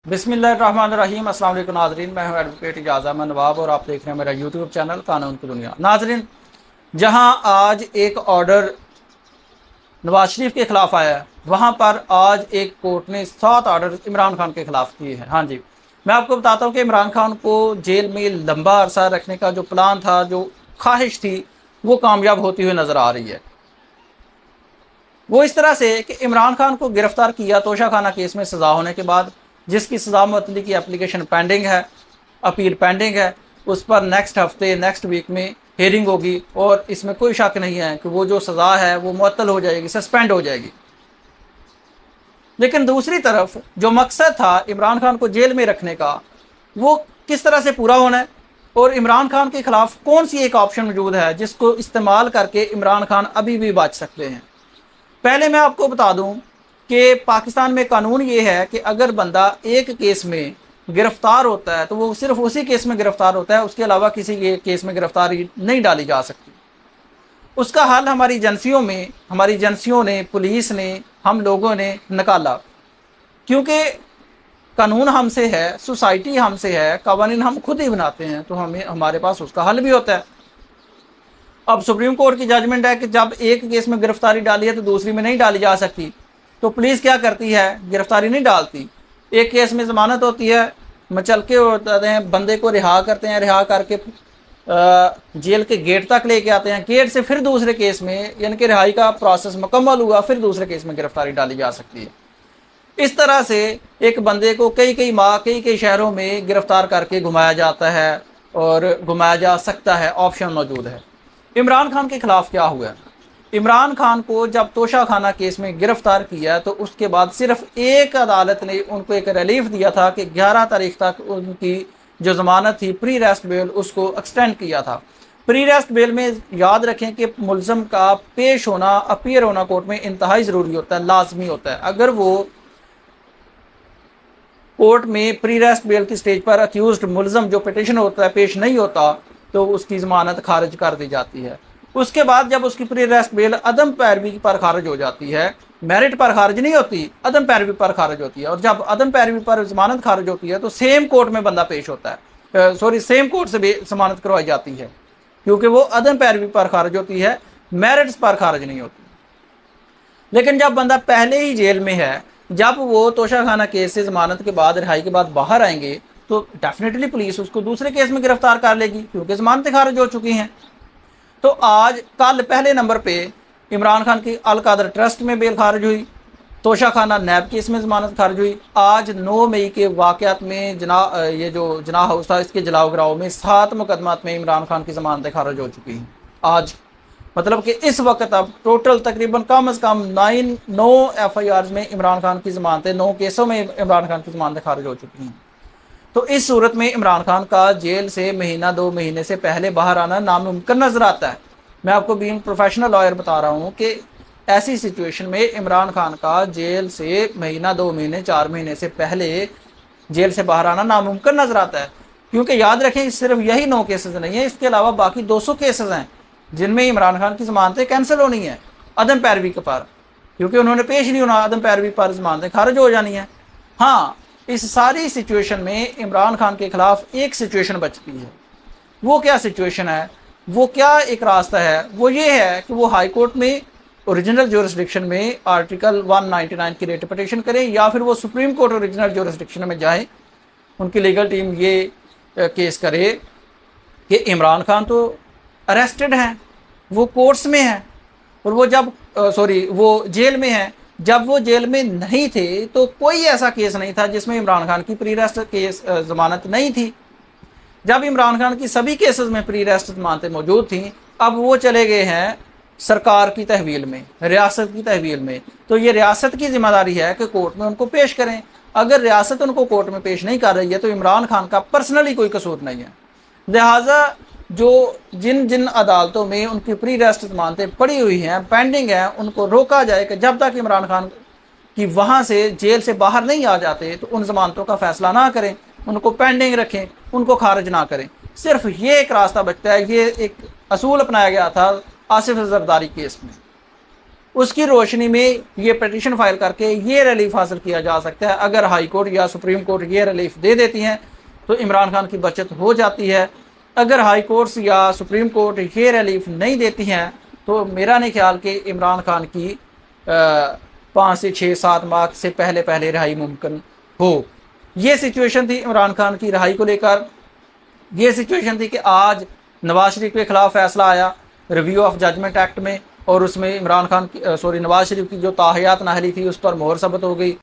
बिस्मिल्लाहिर्रहमानिर्रहीम। अस्सलाम वालेकुम नाज़रीन, मैं हूं एडवोकेट इजाज़ अहमद नवाब और आप देख रहे हैं मेरा यूट्यूब चैनल कानून की दुनिया। नाज़रीन, जहां आज एक ऑर्डर नवाज शरीफ के खिलाफ आया है, वहां पर आज एक कोर्ट ने 7 ऑर्डर इमरान खान के खिलाफ किए हैं। हाँ जी, मैं आपको बताता हूं कि इमरान खान को जेल में लंबा अरसा रखने का जो प्लान था, जो ख्वाहिश थी, वो कामयाब होती हुई नज़र आ रही है। वो इस तरह से कि इमरान खान को गिरफ्तार किया तोशा खाना केस में सज़ा होने के बाद, जिसकी सज़ा मुअत्तली की एप्लीकेशन पेंडिंग है, अपील पेंडिंग है। उस पर नेक्स्ट हफ्ते नेक्स्ट वीक में हेयरिंग होगी और इसमें कोई शक नहीं है कि वो जो सज़ा है वो मुअत्तल हो जाएगी, सस्पेंड हो जाएगी। लेकिन दूसरी तरफ जो मकसद था इमरान खान को जेल में रखने का, वो किस तरह से पूरा होना है और इमरान खान के खिलाफ कौन सी एक ऑप्शन मौजूद है जिसको इस्तेमाल करके इमरान खान अभी भी बच सकते हैं। पहले मैं आपको बता दूं कि पाकिस्तान में कानून ये है कि अगर बंदा एक केस में गिरफ्तार होता है तो वो सिर्फ उसी केस में गिरफ्तार होता है, उसके अलावा किसी केस में गिरफ्तारी नहीं डाली जा सकती। उसका हल हमारी एजेंसियों ने, पुलिस ने, हम लोगों ने निकाला, क्योंकि कानून हमसे है, सोसाइटी हमसे है, कवानीन हम खुद ही बनाते हैं, तो हमारे पास उसका हल भी होता है। अब सुप्रीम कोर्ट की जजमेंट है कि जब एक केस में गिरफ्तारी डाली है तो दूसरी में नहीं डाली जा सकती, तो पुलिस क्या करती है, गिरफ्तारी नहीं डालती। एक केस में ज़मानत होती है, मचलके होते हैं, बंदे को रिहा करते हैं, रिहा करके जेल के गेट तक लेके आते हैं, गेट से फिर दूसरे केस में, यानी कि रिहाई का प्रोसेस मुकम्मल हुआ, फिर दूसरे केस में गिरफ्तारी डाली जा सकती है। इस तरह से एक बंदे को कई कई माह कई शहरों में गिरफ्तार करके घुमाया जाता है और घुमाया जा सकता है, ऑप्शन मौजूद है। इमरान खान के खिलाफ क्या हुआ? इमरान खान को जब तोशा खाना केस में गिरफ्तार किया तो उसके बाद सिर्फ एक अदालत ने उनको एक रिलीफ दिया था कि 11 तारीख तक उनकी जो ज़मानत थी, प्री रेस्ट बेल, उसको एक्सटेंड किया था। प्री रेस्ट बेल में याद रखें कि मुलज़म का पेश होना, अपीयर होना कोर्ट में इंतहाई ज़रूरी होता है, लाजमी होता है। अगर वो कोर्ट में प्री रेस्ट बेल की स्टेज पर अक्यूज्ड मुलज़म जो पिटिशन होता है पेश नहीं होता तो उसकी ज़मानत खारिज कर दी जाती है। उसके बाद जब उसकी प्री रेस्ट बेल अदम पैरवी पर खारिज हो जाती है, मेरिट पर खारिज नहीं होती, अदम पैरवी पर खारिज होती है, और जब अदम पैरवी पर ज़मानत खारिज होती है तो सेम कोर्ट में बंदा पेश होता है, सेम कोर्ट से ज़मानत करवाई जाती है, क्योंकि वो अदम पैरवी पर खारिज होती है, मेरिट्स पर खारिज नहीं होती। लेकिन जब बंदा पहले ही जेल में है, जब वो तोशा खाना केस से ज़मानत के बाद, रिहाई के बाद बाहर आएंगे, तो डेफिनेटली पुलिस उसको दूसरे केस में गिरफ्तार कर लेगी, क्योंकि ज़मानतें खारिज हो चुकी हैं। तो आज कल पहले नंबर पे इमरान खान की अल कादर ट्रस्ट में बेल खारिज हुई, तोशा खाना नैब केस में ज़मानत खारिज हुई। आज 9 मई के वाक़यात में ये जो जना हाउस था, इसके जलाओ गिराव में 7 मुकदमात में इमरान खान की ज़मानतें खारिज हो चुकी हैं। आज मतलब कि इस वक्त अब टोटल तकरीबन कम अज़ कम 9 FIRs में इमरान खान की ज़मानतें, 9 केसों में इमरान खान की ज़मानतें खारिज हो चुकी हैं। तो इस सूरत में इमरान खान का जेल से महीना 2 महीने से पहले बाहर आना नामुमकिन नज़र आता है। मैं आपको बीइंग प्रोफेशनल लॉयर बता रहा हूँ कि ऐसी सिचुएशन में इमरान खान का जेल से महीना 2 महीने 4 महीने से पहले जेल से बाहर आना नामुमकिन नज़र आता है, क्योंकि याद रखें सिर्फ यही 9 केसेस नहीं है, इसके अलावा बाकी 200 केसेस हैं जिनमें इमरान खान की ज़मानतें कैंसिल होनी है अदम पैरवी के पर, क्योंकि उन्होंने पेश नहीं होना, अदम पैरवी पर ज़मानतें खारिज हो जानी है। हाँ, इस सारी सिचुएशन में इमरान खान के खिलाफ एक सिचुएशन बचती है। वो क्या सिचुएशन है, वो क्या एक रास्ता है? वो ये है कि वो हाई कोर्ट में ओरिजिनल ज्यूरिसडिक्शन में आर्टिकल 199 की रेट पिटीशन करें, या फिर वो सुप्रीम कोर्ट ओरिजिनल ज्यूरिसडिक्शन में जाएं, उनकी लीगल टीम ये केस करे कि इमरान खान तो अरेस्टेड हैं, वो कोर्ट्स में हैं, और वो जब वो जेल में हैं। जब वो जेल में नहीं थे तो कोई ऐसा केस नहीं था जिसमें इमरान खान की प्री रेस्ट केस ज़मानत नहीं थी। जब इमरान खान की सभी केसेस में प्री रेस्ट ज़मानतें मौजूद थीं, अब वो चले गए हैं सरकार की तहवील में, रियासत की तहवील में। तो ये रियासत की जिम्मेदारी है कि कोर्ट में उनको पेश करें। अगर रियासत उनको कोर्ट में पेश नहीं कर रही है तो इमरान खान का पर्सनली कोई कसूर नहीं है। लिहाजा जो जिन अदालतों में उनकी प्री रेस्ट ज़मानतें पड़ी हुई हैं, पेंडिंग हैं, उनको रोका जाए कि जब तक इमरान खान की वहाँ से जेल से बाहर नहीं आ जाते तो उन ज़मानतों का फ़ैसला ना करें, उनको पेंडिंग रखें, उनको खारिज ना करें। सिर्फ ये एक रास्ता बचता है। ये एक असूल अपनाया गया था आसिफ जरदारी केस में। उसकी रोशनी में ये पिटीशन फाइल करके ये रिलीफ हासिल किया जा सकता है। अगर हाई कोर्ट या सुप्रीम कोर्ट ये रिलीफ दे देती हैं तो इमरान खान की बचत हो जाती है। अगर हाई कोर्ट्स या सुप्रीम कोर्ट ये रिलीफ नहीं देती हैं तो मेरा नहीं ख्याल कि इमरान खान की 5 से 6-7 माह से पहले पहले रिहाई मुमकिन हो। ये सिचुएशन थी इमरान खान की रिहाई को लेकर। ये सिचुएशन थी कि आज नवाज शरीफ के खिलाफ फैसला आया रिव्यू ऑफ जजमेंट एक्ट में, और उसमें इमरान खान की नवाज शरीफ की जो ताहियात नाहली थी उस पर मोहर सबत हो गई।